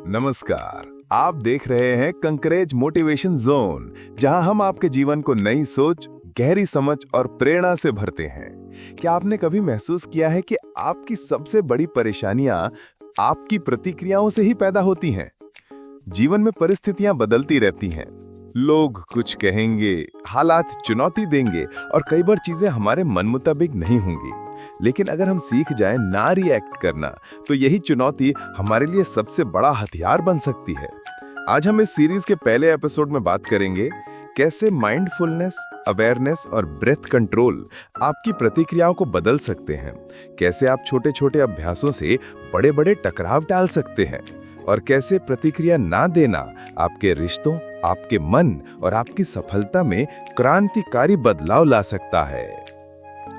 नमस्कार। आप देख रहे हैं कंकरेज मोटिवेशन जोन, जहां हम आपके जीवन को नई सोच, गहरी समझ और प्रेरणा से भरते हैं। क्या आपने कभी महसूस किया है कि आपकी सबसे बड़ी परेशानियां आपकी प्रतिक्रियाओं से ही पैदा होती हैं? जीवन में परिस्थितियां बदलती रहती हैं, लोग कुछ कहेंगे, हालात चुनौती देंगे और कई बार चीजें हमारे मन मुताबिक नहीं होंगी। लेकिन अगर हम सीख जाएं ना रिएक्ट करना, तो यही चुनौती हमारे लिए सबसे बड़ा हथियार बन सकती है। आज हम इस सीरीज के पहले एपिसोड में बात करेंगे कैसे माइंडफुलनेस, अवेयरनेस और ब्रेथ कंट्रोल आपकी प्रतिक्रियाओं को बदल सकते हैं। कैसे आप छोटे छोटे अभ्यासों से बड़े बड़े टकराव टाल सकते हैं और कैसे प्रतिक्रिया ना देना आपके रिश्तों, आपके मन और आपकी सफलता में क्रांतिकारी बदलाव ला सकता है।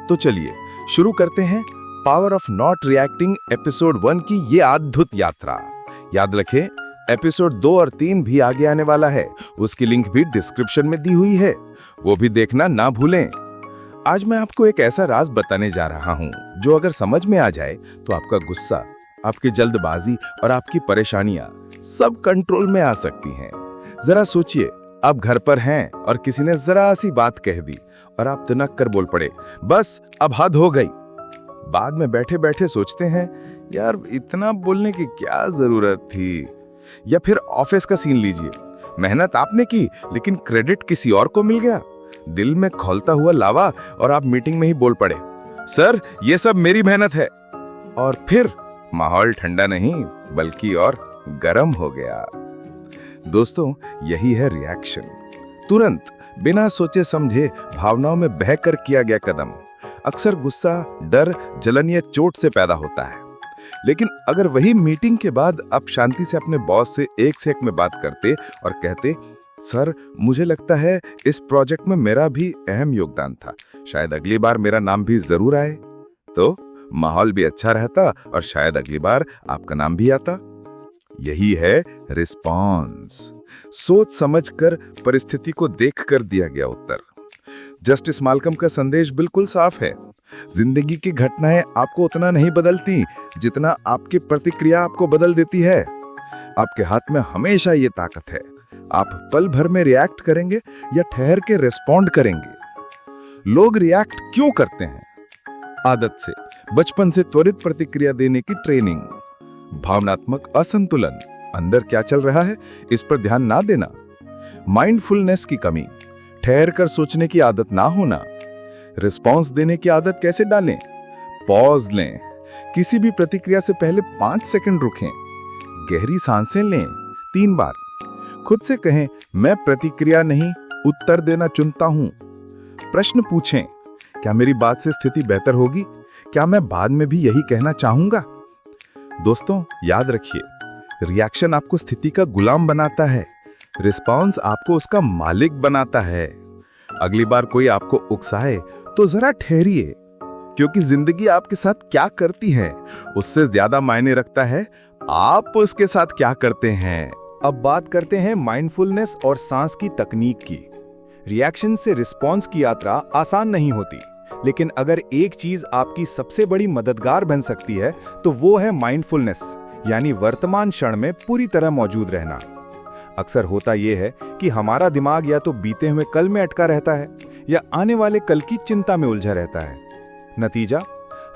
तो चलिए शुरू करते हैं power of not reacting episode 1 की ये अद्भुत यात्रा। याद रखें, एपिसोड 2 और 3 भी आगे आने वाला है, उसकी लिंक भी डिस्क्रिप्शन में दी हुई है, वो भी देखना ना भूलें। आज मैं आपको एक ऐसा राज बताने जा रहा हूं जो अगर समझ में आ जाए तो आपका गुस्सा, आपकी जल्दबाजी और आपकी परेशानियां सब कंट्रोल में आ सकती हैं। जरा सोचिए, आप घर पर हैं और किसी ने जरा सी बात कह दी और आप तिनक कर बोल पड़े, बस अब हद हो गई। बाद में बैठे बैठे सोचते हैं, यार इतना बोलने की क्या जरूरत थी। या फिर ऑफिस का सीन लीजिए, मेहनत आपने की लेकिन क्रेडिट किसी और को मिल गया। दिल में खौलता हुआ लावा और आप मीटिंग में ही बोल पड़े, सर ये सब मेरी मेहनत है। और फिर माहौल ठंडा नहीं बल्कि और गर्म हो गया। दोस्तों, यही है रिएक्शन। तुरंत बिना सोचे समझे भावनाओं में बहकर किया गया कदम अक्सर गुस्सा, डर, जलन या चोट से पैदा होता है। लेकिन अगर वही मीटिंग के बाद आप शांति से अपने बॉस से एक से एक में बात करते और कहते, सर मुझे लगता है इस प्रोजेक्ट में मेरा भी अहम योगदान था, शायद अगली बार मेरा नाम भी जरूर आए, तो माहौल भी अच्छा रहता और शायद अगली बार आपका नाम भी आता। यही है रिस्पॉन्स, सोच समझकर, परिस्थिति को देखकर दिया गया उत्तर। जस्टिस माल्कम का संदेश बिल्कुल साफ है, जिंदगी की घटनाएं आपको उतना नहीं बदलती जितना आपकी प्रतिक्रिया आपको बदल देती है। आपके हाथ में हमेशा ये ताकत है, आप पल भर में रिएक्ट करेंगे या ठहर के रिस्पॉन्ड करेंगे। लोग रिएक्ट क्यों करते हैं? आदत से, बचपन से त्वरित प्रतिक्रिया देने की ट्रेनिंग, भावनात्मक असंतुलन, अंदर क्या चल रहा है इस पर ध्यान ना देना, माइंडफुलनेस की कमी, ठहर कर सोचने की आदत ना होना। रिस्पॉन्स देने की आदत कैसे डालें? पॉज लें, किसी भी प्रतिक्रिया से पहले 5 सेकंड रुकें, गहरी सांसें लें 3 बार, खुद से कहें, मैं प्रतिक्रिया नहीं उत्तर देना चुनता हूं। प्रश्न पूछें, क्या मेरी बात से स्थिति बेहतर होगी? क्या मैं बाद में भी यही कहना चाहूंगा? दोस्तों, याद रखिए, रिएक्शन आपको स्थिति का गुलाम बनाता है, रिस्पॉन्स आपको उसका मालिक बनाता है। अगली बार कोई आपको उकसाए तो जरा ठहरिए, क्योंकि जिंदगी आपके साथ क्या करती है उससे ज्यादा मायने रखता है आप उसके साथ क्या करते हैं। अब बात करते हैं माइंडफुलनेस और सांस की तकनीक की। रिएक्शन से रिस्पॉन्स की यात्रा आसान नहीं होती, लेकिन अगर एक चीज आपकी सबसे बड़ी मददगार बन सकती है तो वो है माइंडफुलनेस, यानी वर्तमान क्षण में पूरी तरह मौजूद रहना। अक्सर होता यह है कि हमारा दिमाग या तो बीते हुए कल में अटका रहता है या आने वाले कल की चिंता में उलझा रहता है। नतीजा,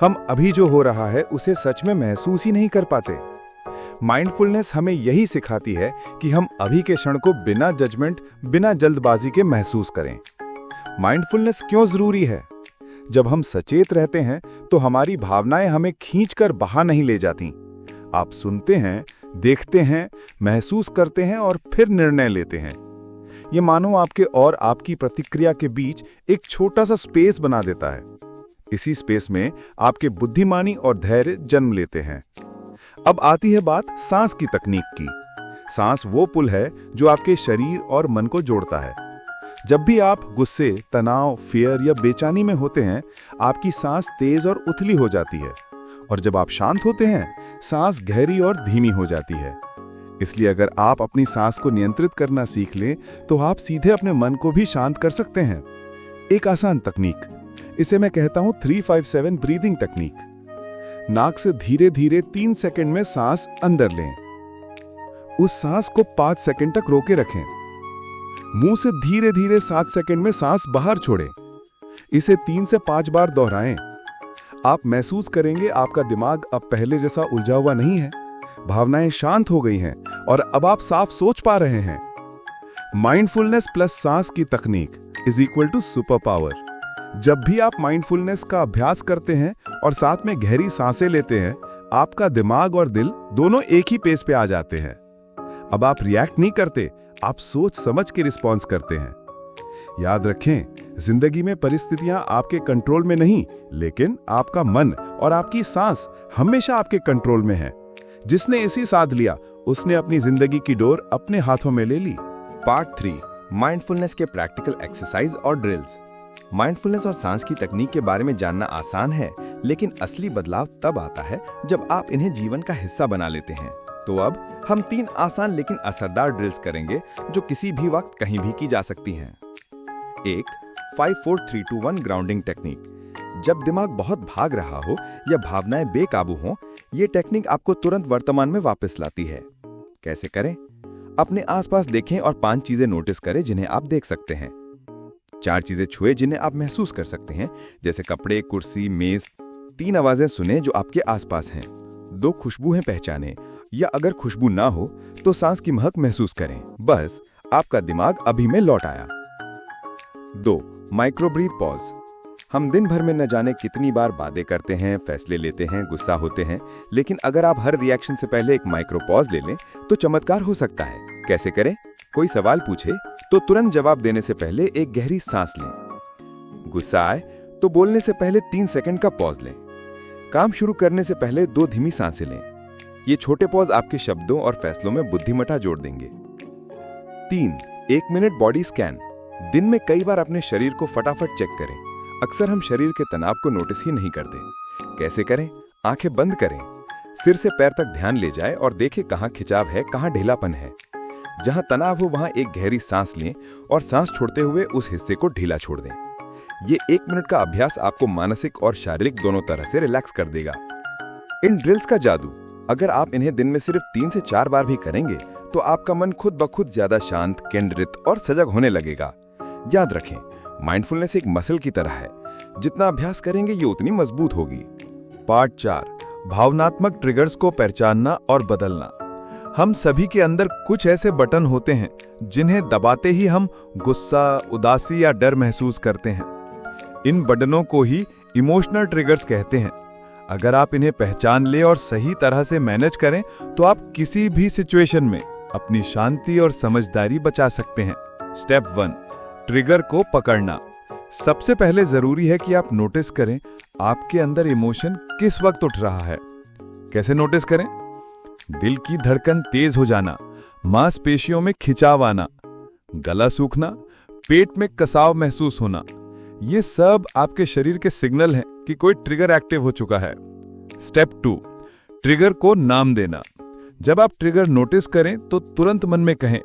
हम अभी जो हो रहा है उसे सच में महसूस ही नहीं कर पाते। माइंडफुलनेस हमें यही सिखाती है कि हम अभी के क्षण को बिना जजमेंट, बिना जल्दबाजी के महसूस करें। माइंडफुलनेस क्यों जरूरी है? जब हम सचेत रहते हैं तो हमारी भावनाएं हमें खींचकर बाहर नहीं ले जाती। आप सुनते हैं, देखते हैं, महसूस करते हैं और फिर निर्णय लेते हैं। ये मानो आपके और आपकी प्रतिक्रिया के बीच एक छोटा सा स्पेस बना देता है। इसी स्पेस में आपके बुद्धिमानी और धैर्य जन्म लेते हैं। अब आती है बात सांस की तकनीक की। सांस वो पुल है जो आपके शरीर और मन को जोड़ता है। जब भी आप गुस्से, तनाव, फियर या बेचैनी में होते हैं, आपकी सांस तेज और उथली हो जाती है, और जब आप शांत होते हैं, सांस गहरी और धीमी हो जाती है। इसलिए अगर आप अपनी सांस को नियंत्रित करना सीख लें तो आप सीधे अपने मन को भी शांत कर सकते हैं। एक आसान तकनीक, इसे मैं कहता हूं 357 ब्रीदिंग टेक्निक। नाक से धीरे धीरे 3 सेकंड में सांस अंदर लें, उस सांस को 5 सेकंड तक रोके रखें। मुंह से धीरे धीरे 7 सेकंड में सांस बाहर छोड़ें। इसे 3 से 5 बार दोहराएं। आप महसूस करेंगे आपका दिमाग अब पहले जैसा उलझा हुआ नहीं है। भावनाएं शांत हो गई हैं और अब आप साफ सोच पा रहे हैं। माइंडफुलनेस प्लस सांस की तकनीक is equal to super power. जब भी आप माइंडफुलनेस का अभ्यास करते हैं और साथ में गहरी सांसें लेते हैं, आपका दिमाग और दिल दोनों एक ही पेस पे आ जाते हैं। अब आप रिएक्ट नहीं करते, आप सोच समझ के रिस्पॉन्स करते हैं। याद रखें, जिंदगी में परिस्थितियां आपके कंट्रोल में नहीं, लेकिन आपका मन और आपकी सांस हमेशा आपके कंट्रोल में है। जिसने इसी साध लिया, उसने अपनी जिंदगी की डोर अपने हाथों में ले ली। पार्ट 3, माइंडफुलनेस के प्रैक्टिकल एक्सरसाइज और ड्रिल्स। माइंडफुलनेस और सांस की तकनीक के बारे में जानना आसान है, लेकिन असली बदलाव तब आता है जब आप इन्हें जीवन का हिस्सा बना लेते हैं। तो अब हम 3 आसान लेकिन असरदार ड्रिल्स करेंगे जो किसी भी वक्त कहीं भी की जा सकती हैं। 1. 5-4-3-2-1 ग्राउंडिंग टेक्निक। जब दिमाग बहुत भाग रहा हो या भावनाएं बेकाबू हों, ये टेक्निक आपको तुरंत वर्तमान में वापस लाती है। कैसे करें? अपने आसपास देखें और 5 चीजें नोटिस करें जिन्हें आप देख सकते हैं। 4 चीजें छुए जिन्हें आप महसूस कर सकते हैं, जैसे कपड़े, कुर्सी, मेज। 3 आवाजें सुने जो आपके आसपास हैं। 2 खुशबुएं पहचानें, या अगर खुशबू ना हो तो सांस की महक महसूस करें। बस आपका दिमाग अभी में लौट आया। 2. Micro breath pause. हम दिन भर में न जाने कितनी बार बातें करते हैं, फैसले लेते हैं, गुस्सा होते हैं, लेकिन अगर आप हर रिएक्शन से पहले एक माइक्रो पॉज ले लें तो चमत्कार हो सकता है। कैसे करें? कोई सवाल पूछे तो तुरंत जवाब देने से पहले एक गहरी सांस लें। गुस्सा आए तो बोलने से पहले 3 सेकंड का पॉज लें। काम शुरू करने से पहले 2 धीमी सांसें लें। ये छोटे पॉज आपके शब्दों और फैसलों में बुद्धिमत्ता जोड़ देंगे। 3. 1 मिनट बॉडी स्कैन। दिन में कई बार अपने शरीर को फटाफट चेक करें। अक्सर हम शरीर के तनाव को नोटिस ही नहीं करते। कैसे करें? आंखें बंद करें, सिर से पैर तक ध्यान ले जाए और देखें कहां खिंचाव है, कहां ढीलापन है। जहां तनाव हो वहां एक गहरी सांस लें और सांस छोड़ते हुए उस हिस्से को ढीला छोड़ दें। ये 1 मिनट का अभ्यास आपको मानसिक और शारीरिक दोनों तरह से रिलैक्स कर देगा। इन ड्रिल्स का जादू, अगर आप इन्हें दिन में सिर्फ 3 से 4 बार भी करेंगे तो आपका मन खुद ब खुद ज्यादा शांत, केंद्रित और सजग होने लगेगा। याद रखें, माइंडफुलनेस एक मसल की तरह है। जितना अभ्यास करेंगे ये उतनी मजबूत होगी। पार्ट 4, भावनात्मक ट्रिगर्स को पहचानना और बदलना। हम सभी के अंदर कुछ ऐसे बटन होते हैं जिन्हें दबाते ही हम गुस्सा, उदासी या डर महसूस करते हैं। इन बटनों को ही इमोशनल ट्रिगर्स कहते हैं। अगर आप इन्हें पहचान ले और सही तरह से मैनेज करें तो आप किसी भी सिचुएशन में अपनी शांति और समझदारी बचा सकते हैं। स्टेप 1, ट्रिगर को पकड़ना। सबसे पहले जरूरी है कि आप नोटिस करें आपके अंदर इमोशन किस वक्त उठ रहा है। कैसे नोटिस करें? दिल की धड़कन तेज हो जाना, मांसपेशियों में खिंचाव आना, गला सूखना, पेट में कसाव महसूस होना। ये सब आपके शरीर के सिग्नल हैं कि कोई ट्रिगर एक्टिव हो चुका है। स्टेप 2, ट्रिगर को नाम देना। जब आप ट्रिगर नोटिस करें तो तुरंत मन में कहें,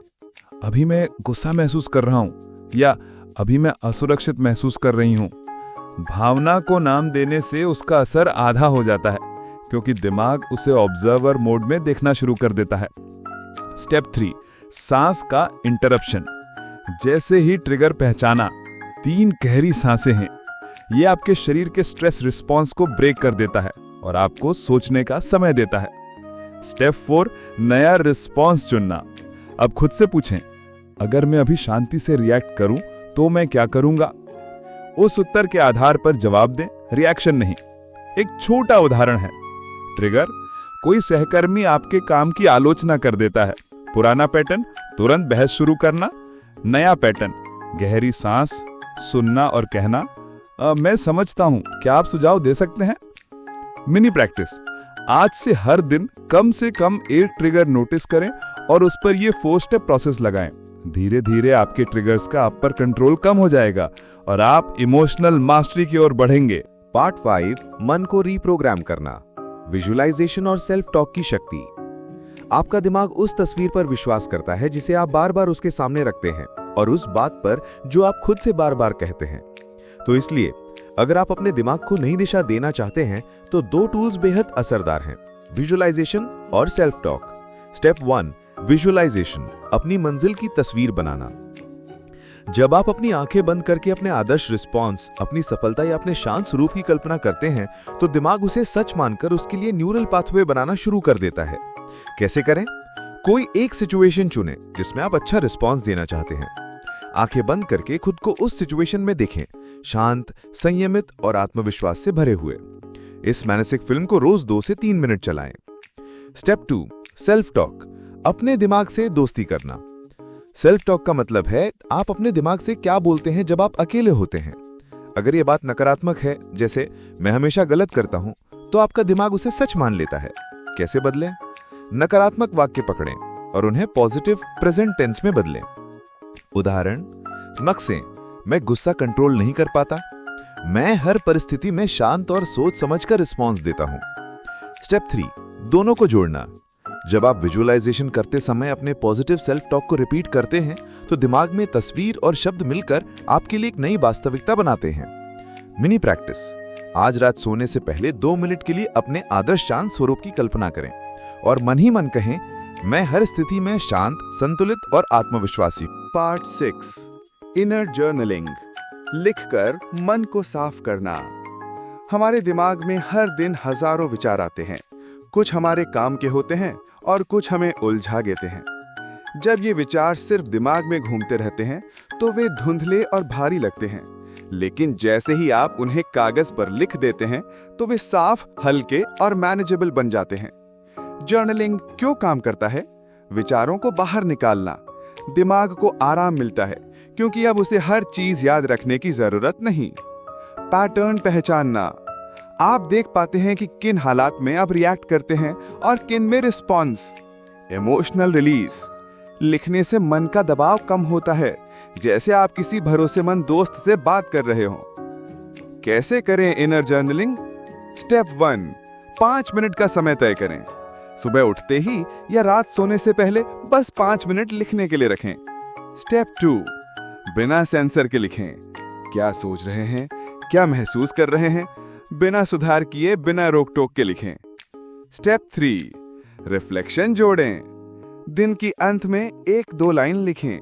अभी मैं गुस्सा महसूस कर रहा हूं, या अभी मैं असुरक्षित महसूस कर रही हूं। भावना को नाम देने से उसका असर आधा हो जाता है, क्योंकि दिमाग उसे ऑब्जर्वर मोड में देखना शुरू कर देता है। स्टेप 3, सांस का इंटरप्शन। जैसे ही ट्रिगर पहचाना, 3 गहरी सांसें हैं। ये आपके शरीर के स्ट्रेस रिस्पॉन्स को ब्रेक कर देता है और आपको सोचने का समय देता है। स्टेप 4, नया रिस्पॉन्स चुनना। अब खुद से पूछें, अगर मैं अभी शांति से रिएक्ट करूं तो मैं क्या करूंगा? उस उत्तर के आधार पर जवाब दें, रिएक्शन नहीं। एक छोटा उदाहरण है। ट्रिगर, कोई सहकर्मी आपके काम की आलोचना कर देता है। पुराना पैटर्न, तुरंत बहस शुरू करना। नया पैटर्न, गहरी सांस, सुनना और कहना, मैं समझता हूं, क्या आप सुझाव दे सकते हैं? मिनी प्रैक्टिस, आज से हर दिन कम से कम 1 ट्रिगर नोटिस करें और उस पर ये 4 स्टेप प्रोसेस लगाएं। धीरे धीरे आपके ट्रिगर्स का आप पर कंट्रोल कम हो जाएगा और आप इमोशनल मास्टरी की ओर बढ़ेंगे। पार्ट 5, मन को रीप्रोग्राम करना, विजुअलाइजेशन और सेल्फ टॉक की शक्ति। आपका दिमाग उस तस्वीर पर विश्वास करता है जिसे आप बार बार उसके सामने रखते हैं, और उस बात पर जो आप खुद से बार बार कहते हैं। तो इसलिए अगर आप अपने दिमाग को नई दिशा देना चाहते हैं तो 2 टूल्स बेहद असरदार हैं, विजुअलाइजेशन और सेल्फ टॉक। स्टेप 1, विजुअलाइजेशन, अपनी मंजिल की तस्वीर बनाना। जब आप अपनी आंखें बंद करके अपने आदर्श रिस्पॉन्स, अपनी सफलता या अपने शांत स्वरूप की कल्पना करते हैं तो दिमाग उसे सच मानकर उसके लिए न्यूरल पाथवे बनाना शुरू कर देता है। कैसे करें? कोई एक सिचुएशन चुनें जिसमें आप अच्छा रिस्पॉन्स देना चाहते हैं। आंखें बंद करके खुद को उस सिचुएशन में देखें, शांत, संयमित और आत्मविश्वास से भरे हुए। इस मानसिक फिल्म को रोज 2 से 3 मिनट चलाएं। स्टेप 2, सेल्फ टॉक, अपने दिमाग से दोस्ती करना। सेल्फ टॉक का मतलब है आप अपने दिमाग से क्या बोलते हैं जब आप अकेले होते हैं। अगर ये बात नकारात्मक है, जैसे मैं हमेशा गलत करता हूं, तो आपका दिमाग उसे सच मान लेता है। कैसे बदलें? नकारात्मक वाक्य पकड़ें और उन्हें पॉजिटिव प्रेजेंट टेंस में बदलें। उदाहरण, नक्शे, मैं गुस्सा कंट्रोल नहीं कर पाता, मैं हर परिस्थिति में शांत और सोच समझकर रिस्पॉन्स देता हूं। स्टेप 3, दोनों को जोड़ना। जब आप विजुअलाइजेशन करते समय अपने पॉजिटिव सेल्फ टॉक को रिपीट करते हैं तो दिमाग में तस्वीर और शब्द मिलकर आपके लिए एक नई वास्तविकता बनाते हैं। मिनी प्रैक्टिस, आज रात सोने से पहले 2 मिनट के लिए अपने आदर्श शांत स्वरूप की कल्पना करें और मन ही मन कहें, मैं हर स्थिति में शांत, संतुलित और आत्मविश्वासी। पार्ट 6, इनर जर्नलिंग, लिखकर मन को साफ करना। हमारे दिमाग में हर दिन हजारों विचार आते हैं। कुछ हमारे काम के होते हैं और कुछ हमें उलझा देते हैं। जब ये विचार सिर्फ दिमाग में घूमते रहते हैं तो वे धुंधले और भारी लगते हैं, लेकिन जैसे ही आप उन्हें कागज पर लिख देते हैं तो वे साफ, हल्के और मैनेजेबल बन जाते हैं। जर्नलिंग क्यों काम करता है? विचारों को बाहर निकालना। दिमाग को आराम मिलता है क्योंकि अब उसे हर चीज याद रखने की जरूरत नहीं। पैटर्न पहचानना, आप देख पाते हैं कि किन हालात में आप रिएक्ट करते हैं और किन में रिस्पॉन्स। इमोशनल रिलीज, लिखने से मन का दबाव कम होता है, जैसे आप किसी भरोसेमंद दोस्त से बात कर रहे हो। कैसे करें इनर जर्नलिंग? स्टेप 1, 5 मिनट का समय तय करें। सुबह उठते ही या रात सोने से पहले बस 5 मिनट लिखने के लिए रखें। स्टेप 2, बिना सेंसर के लिखें। क्या सोच रहे हैं, क्या महसूस कर रहे हैं, बिना सुधार किए, बिना रोक टोक के लिखें। स्टेप 3, रिफ्लेक्शन जोड़ें। दिन की अंत में 1-2 लाइन लिखें।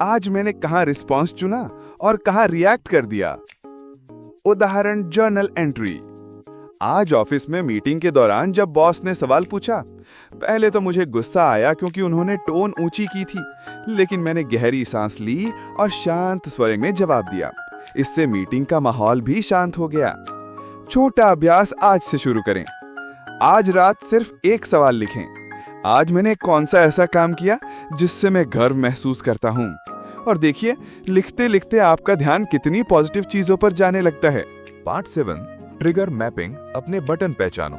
आज मैंने कहां रिस्पॉन्स चुना और कहां रिएक्ट कर दिया। उदाहरण, जर्नल एंट्री। आज ऑफिस में मीटिंग के दौरान जब बॉस ने सवाल पूछा, पहले तो मुझे गुस्सा आया क्योंकि उन्होंने टोन ऊंची की थी, लेकिन मैंने गहरी सांस ली और शांत स्वर में जवाब दिया। इससे मीटिंग का माहौल भी शांत हो गया। छोटा अभ्यास आज से शुरू करें। आज रात सिर्फ 1 सवाल लिखें। आज मैंने कौन सा ऐसा काम किया जिससे मैं गर्व महसूस करता हूं? और देखिए, लिखते लिखते आपका ध्यान कितनी पॉजिटिव चीजों पर जाने लगता है। पार्ट 7, ट्रिगर मैपिंग, अपने बटन पहचानो।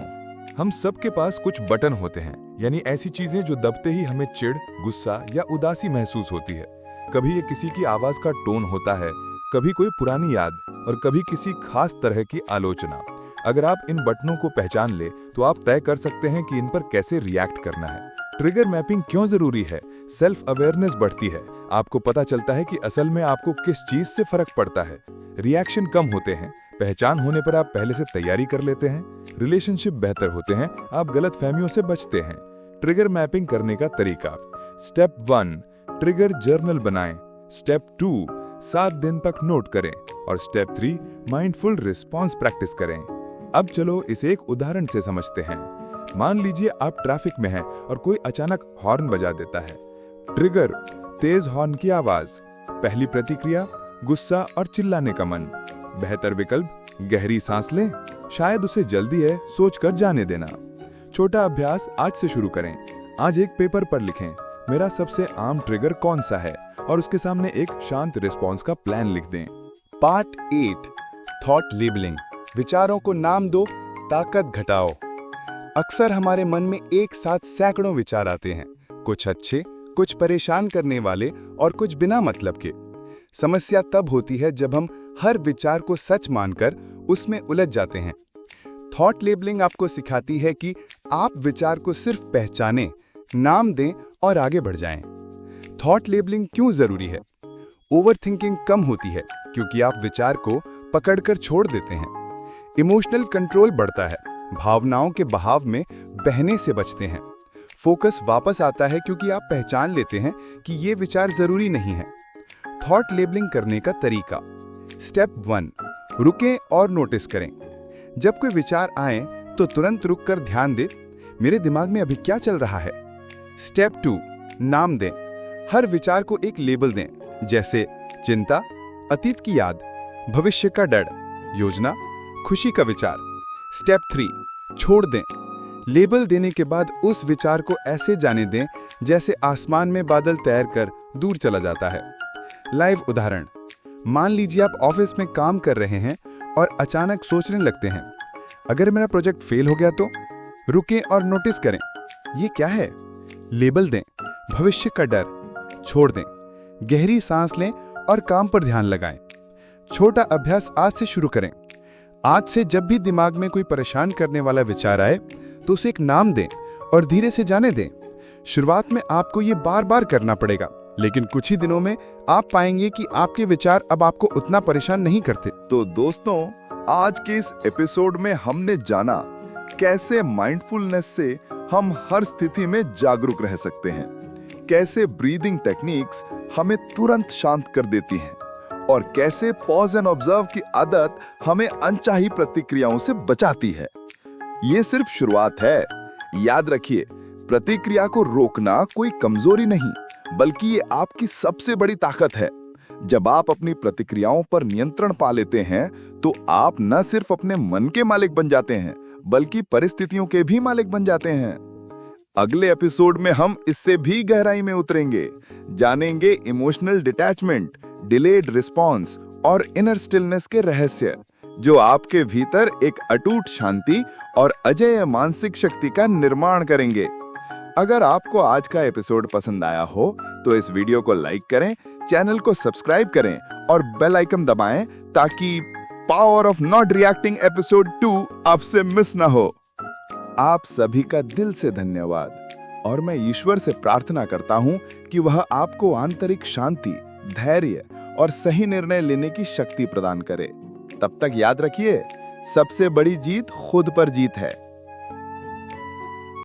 हम सबके पास कुछ बटन होते हैं, यानी ऐसी चीजें जो दबते ही हमें चिढ़, गुस्सा या उदासी महसूस होती है। कभी ये किसी की आवाज का टोन होता है, कभी कोई पुरानी याद और कभी किसी खास तरह की आलोचना। अगर आप इन बटनों को पहचान ले तो आप तय कर सकते हैं कि इन पर कैसे रिएक्ट करना है। ट्रिगर मैपिंग क्यों जरूरी है? सेल्फ अवेयरनेस बढ़ती है। आपको पता चलता है कि असल में आपको किस चीज से फर्क पड़ता है। रिएक्शन कम होते हैं। पहचान होने पर आप पहले से तैयारी कर लेते हैं। रिलेशनशिप बेहतर होते हैं। आप गलतफहमियों से बचते हैं। ट्रिगर मैपिंग करने का तरीका। स्टेप 1, ट्रिगर जर्नल बनाएं। स्टेप 2, 7 दिन तक नोट करें। और स्टेप 3, माइंडफुल रिस्पॉन्स प्रैक्टिस करें। अब चलो इसे एक उदाहरण से समझते हैं। मान लीजिए आप ट्रैफिक में हैं और कोई अचानक हॉर्न बजा देता है। ट्रिगर, तेज हॉर्न की आवाज। पहली प्रतिक्रिया, गुस्सा और चिल्लाने का मन। बेहतर विकल्प, गहरी सांस लें, शायद उसे जल्दी है, सोचकर जाने देना। छोटा अभ्यास आज से शुरू करें। आज एक पेपर पर लिखें, मेरा सबसे आम ट्रिगर कौन सा है, और उसके सामने एक शांत रिस्पॉन्स का प्लान लिख दें। पार्ट 8, थॉट लेबलिंग, विचारों को नाम दो, ताकत घटाओ। अक्सर हमारे मन में एक साथ सैकड़ों विचार आते हैं, कुछ अच्छे, कुछ परेशान करने वाले और कुछ बिना मतलब के। समस्या तब होती है जब हम हर विचार को सच मानकर उसमें उलझ जाते हैं। थॉट लेबलिंग आपको सिखाती है कि आप विचार को सिर्फ पहचानें, नाम दें और आगे बढ़ जाएं। थॉट लेबलिंग क्यों जरूरी है? ओवरथिंकिंग कम होती है क्योंकि आप विचार को पकड़कर छोड़ देते हैं। इमोशनल कंट्रोल बढ़ता है, भावनाओं के बहाव में बहने से बचते हैं। फोकस वापस आता है क्योंकि आप पहचान लेते हैं कि ये विचार जरूरी नहीं है। थॉट लेबलिंग करने का तरीका। स्टेप 1, रुकें और नोटिस करें। जब कोई विचार आए तो तुरंत रुककर ध्यान दें, मेरे दिमाग में अभी क्या चल रहा है। स्टेप 2, नाम दें। हर विचार को एक लेबल दें, जैसे चिंता, अतीत की याद, भविष्य का डर, योजना, खुशी का विचार। स्टेप 3, छोड़ दें। लेबल देने के बाद उस विचार को ऐसे जाने दें जैसे आसमान में बादल तैरकर दूर चला जाता है। लाइव उदाहरण। मान लीजिए आप ऑफिस में काम कर रहे हैं और अचानक सोचने लगते हैं, अगर मेरा प्रोजेक्ट फेल हो गया तो? रुकें और नोटिस करें, ये क्या है? लेबल दें, भविष्य का डर। छोड़ दें, गहरी सांस लें और काम पर ध्यान लगाएं। छोटा अभ्यास आज से शुरू करें। आज से जब भी दिमाग में कोई परेशान करने वाला विचार आए तो उसे एक नाम दें और धीरे से जाने दें। शुरुआत में आपको ये बार बार करना पड़ेगा, लेकिन कुछ ही दिनों में आप पाएंगे कि आपके विचार अब आपको उतना परेशान नहीं करते। तो दोस्तों, आज के इस एपिसोड में हमने जाना कैसे माइंडफुलनेस से हम हर स्थिति में जागरूक रह सकते हैं, कैसे ब्रीदिंग टेक्निक्स हमें तुरंत शांत कर देती हैं और कैसे पॉज एंड ऑब्जर्व की आदत हमें अनचाही प्रतिक्रियाओं से बचाती है। ये सिर्फ शुरुआत है। याद रखिए, प्रतिक्रिया को रोकना कोई कमजोरी नहीं, बल्कि ये आपकी सबसे बड़ी ताकत है। जब आप अपनी प्रतिक्रियाओं पर नियंत्रण पा लेते हैं तो आप न सिर्फ अपने मन के मालिक बन जाते हैं, बल्कि परिस्थितियों के भी मालिक बन जाते हैं। अगले एपिसोड में हम इससे भी गहराई में उतरेंगे, जानेंगे इमोशनल डिटैचमेंट, डिलेड रिस्पॉन्स और इनर स्टिलनेस के रहस्य, जो आपके भीतर एक अटूट शांति और अजेय मानसिक शक्ति का निर्माण करेंगे। अगर आपको आज का एपिसोड पसंद आया हो तो इस वीडियो को लाइक करें, चैनल को सब्सक्राइब करें और बेल आइकन दबाएं ताकि power of not reacting episode 2 आपसे मिस ना हो। आप सभी का दिल से धन्यवाद और मैं ईश्वर से प्रार्थना करता हूं कि वह आपको आंतरिक शांति, धैर्य और सही निर्णय लेने की शक्ति प्रदान करे। तब तक याद रखिए, सबसे बड़ी जीत खुद पर जीत है।